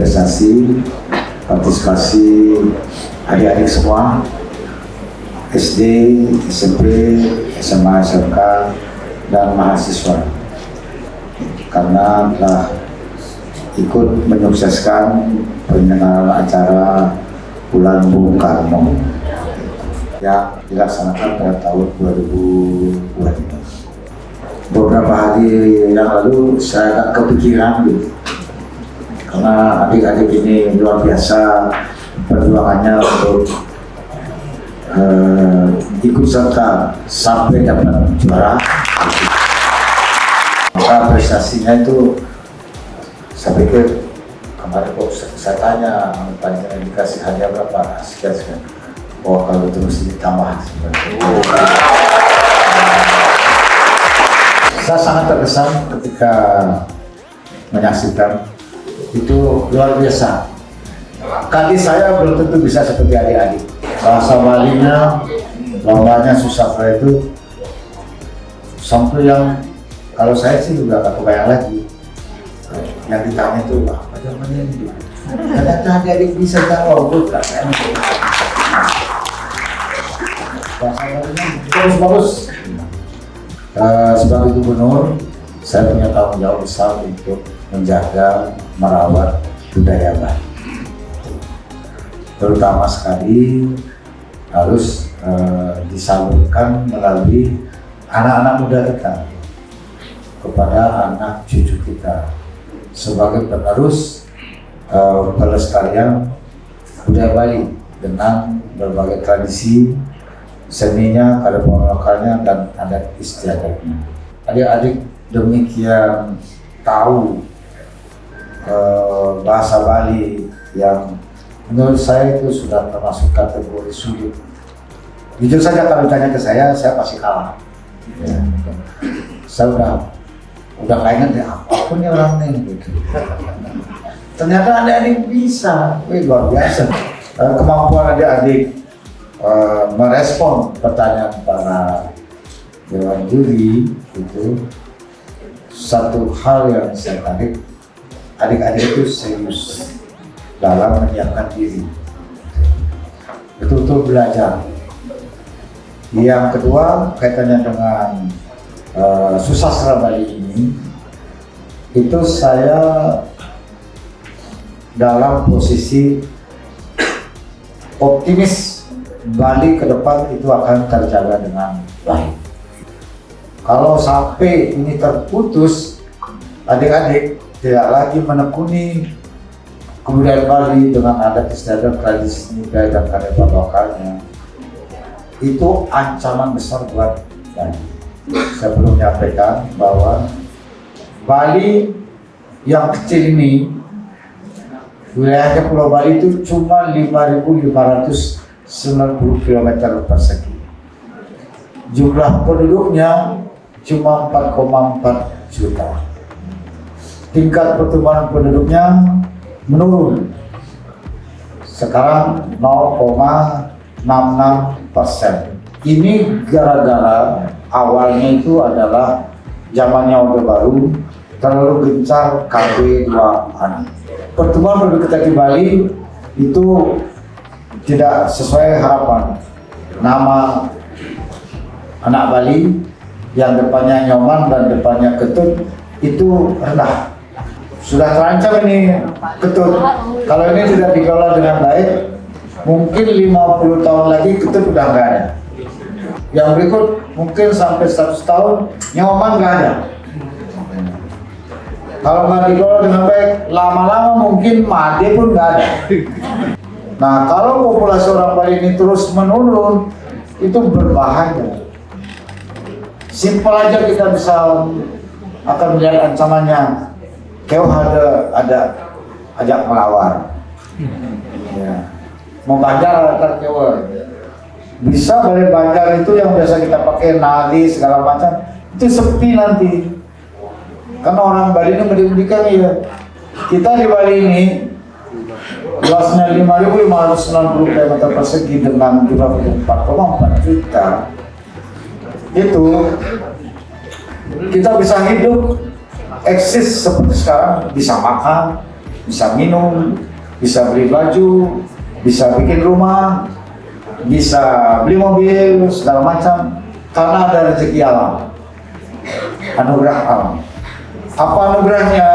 prestasi, partisipasi adik-adik semua, SD, SMP, SMA, SMK, dan mahasiswa, karena telah ikut menyukseskan penyelenggaraan acara Bulan Bung Karno yang dilaksanakan pada tahun 2022. Beberapa hari yang lalu saya agak kepikiran gitu, karena adik-adik ini luar biasa perjuangannya untuk ikut serta sampai dapat juara. Maka prestasinya itu saya pikir kemarin kok saya tanya panjang dikasih hadiah berapa, sekian. Oh, kalau terus ditambah saya sangat terkesan ketika menyaksikan, itu luar biasa. Kali saya belum tentu bisa seperti adik-adik. Bahasa Balinya, lombanya susah itu sampai yang kalau saya sih juga gak kebayang lagi. Yang ditanya itu apa namanya ini? Ternyata adik-adik bisa jawab, bahasa Balinya bagus. Sebagai gubernur, saya punya tanggung jawab besar untuk menjaga, merawat budaya Bali. Terutama sekali harus disalurkan melalui anak-anak muda kita kepada anak cucu kita sebagai penerus pelestarian budaya Bali dengan berbagai tradisi seninya, kearifan lokalnya, dan adat istiadatnya. Adik-adik demikian tahu bahasa Bali yang menurut saya itu sudah termasuk kategori sulit. Jujur saja kalau ditanya ke saya pasti kalah. Ya. Saya udah gak ingat ya apapun ya orang ini gitu. Ternyata adik-adik bisa, luar biasa. Kemampuan adik-adik merespon pertanyaan para dewan juri itu satu hal yang saya tarik. Adik-adik itu serius dalam menyiapkan diri, betul-betul belajar. Yang kedua, kaitannya dengan Susastra Bali ini, itu saya dalam posisi optimis Bali ke depan itu akan terjaga dengan baik. Kalau sampai ini terputus, adik-adik tidak lagi menekuni kebudayaan Bali dengan adat istiadat, tradisi budaya dan kearifan lokalnya, itu ancaman besar buat Bali. Saya perlu menyampaikan bahwa Bali yang kecil ini, wilayahnya Pulau Bali itu cuma 5.590 km persegi. Jumlah penduduknya cuma 4,4 juta. Tingkat pertumbuhan penduduknya menurun. Sekarang 0,66%. Ini gara-gara awalnya itu adalah zamannya Orde Baru terlalu gencar KB 2an. Pertumbuhan penduduk kita di Bali itu tidak sesuai harapan. Nama anak Bali yang depannya Nyoman dan depannya Ketut itu rendah. Sudah terancam ini Ketut. Kalau ini tidak dikelola dengan baik, mungkin 50 tahun lagi Ketut udah nggak ada. Yang berikut mungkin sampai 100 tahun Nyoman nggak ada. Kalau nggak dikelola dengan baik, lama-lama mungkin Made pun nggak ada. Nah, kalau populasi orang Bali ini terus menurun, itu berbahaya. Simpel aja kita bisa akan melihat ancamannya. Kau ada ajak melawar, ya. Mau Banjar atau Kewar. Bisa Balai Banjar itu yang biasa kita pakai nari segala macam, itu sepi nanti. Karena orang Bali ini mendidikan ya. Kita di Bali ini luasnya 5.590 km persegi dengan jumlah 4,4 juta. Itu kita bisa hidup eksis seperti sekarang, bisa makan, bisa minum, bisa beli baju, bisa bikin rumah, bisa beli mobil, segala macam, karena ada rezeki alam, anugerah alam. Apa anugerahnya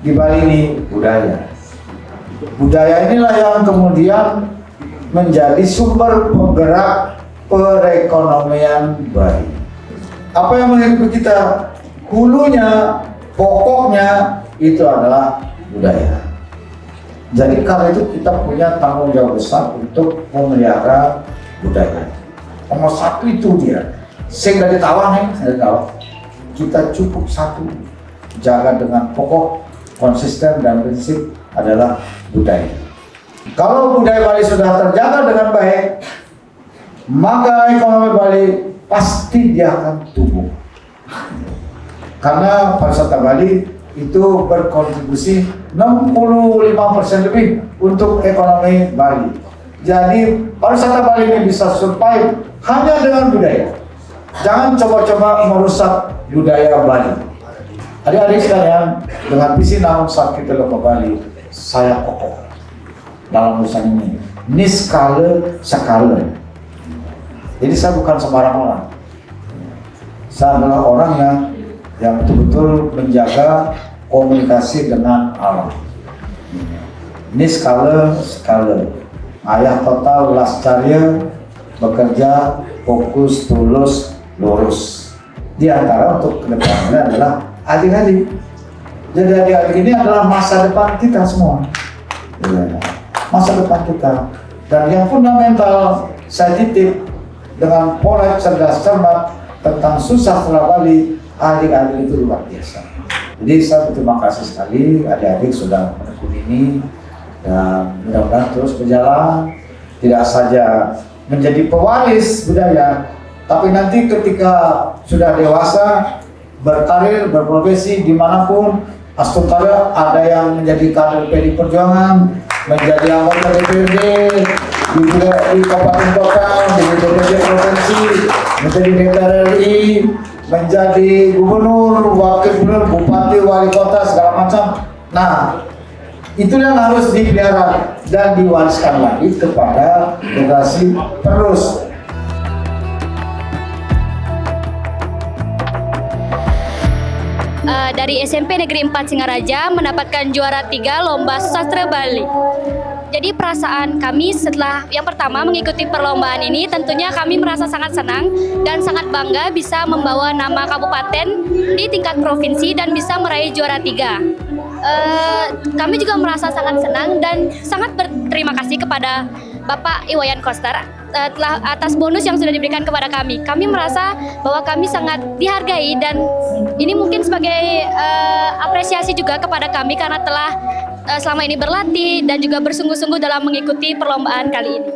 di Bali ini? Budaya. Budaya inilah yang kemudian menjadi sumber penggerak perekonomian Bali. Apa yang menghidupi kita? Hulunya, pokoknya itu adalah budaya. Jadi karena itu kita punya tanggung jawab besar untuk memelihara budaya. Nomor satu itu dia. Saya dari tawang kita cukup satu, jaga dengan pokok, konsisten dan prinsip adalah budaya. Kalau budaya Bali sudah terjaga dengan baik, maka ekonomi Bali pasti dia akan tumbuh. Karena pariwisata Bali itu berkontribusi 65% lebih untuk ekonomi Bali. Jadi pariwisata Bali ini bisa survive hanya dengan budaya. Jangan coba-coba merusak budaya Bali. Adik-adik sekalian, dengan visi namun saat kita lupa Bali, saya kokoh dalam urusan ini. Niskala skala. Jadi saya bukan sembarang orang. Saya adalah orang yang betul-betul menjaga komunikasi dengan alam. Niskala skala. Ayah total lascarya, bekerja fokus, tulus, lurus. Di antara untuk kedepannya adalah adik-adik. Jadi adik-adik ini adalah masa depan kita semua. Masa depan kita. Dan yang fundamental saya titip dengan pola cerdas cermat tentang susah setelah Bali, adik-adik itu luar biasa. Jadi saya berterima kasih sekali adik-adik sudah menekuni ini, dan mudah-mudahan terus berjalan, tidak saja menjadi pewaris budaya, tapi nanti ketika sudah dewasa, berkarir, berprofesi dimanapun, astagfirullah, ada yang menjadi kader PDI Perjuangan, menjadi anggota DPRD, di kabupaten kota, di DPRD provinsi, menjadi DPR RI, menjadi gubernur, wakil gubernur, bupati, wali kota, segala macam. Nah, itu yang harus dipelihara dan diwariskan lagi kepada generasi penerus. Dari SMP Negeri 4 Singaraja mendapatkan juara 3 Lomba Sastra Bali. Jadi perasaan kami setelah yang pertama mengikuti perlombaan ini, tentunya kami merasa sangat senang dan sangat bangga bisa membawa nama kabupaten di tingkat provinsi dan bisa meraih juara 3. Kami juga merasa sangat senang dan sangat berterima kasih kepada Bapak Iwayan Koster telah atas bonus yang sudah diberikan kepada kami. Kami merasa bahwa kami sangat dihargai dan ini mungkin sebagai apresiasi juga kepada kami karena telah selama ini berlatih dan juga bersungguh-sungguh dalam mengikuti perlombaan kali ini.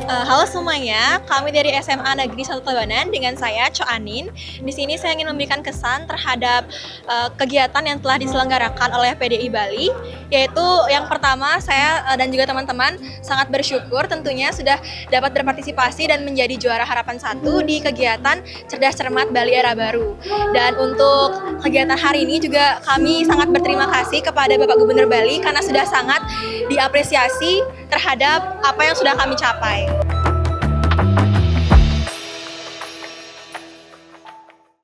Halo semuanya, kami dari SMA Negeri 1 Tabanan dengan saya Cho Anin. Di sini saya ingin memberikan kesan terhadap kegiatan yang telah diselenggarakan oleh PDI Bali, yaitu yang pertama saya dan juga teman-teman sangat bersyukur tentunya sudah dapat berpartisipasi dan menjadi juara harapan 1 di kegiatan Cerdas Cermat Bali Era Baru. Dan untuk kegiatan hari ini juga kami sangat berterima kasih kepada Bapak Gubernur Bali karena sudah sangat diapresiasi terhadap apa yang sudah kami capai.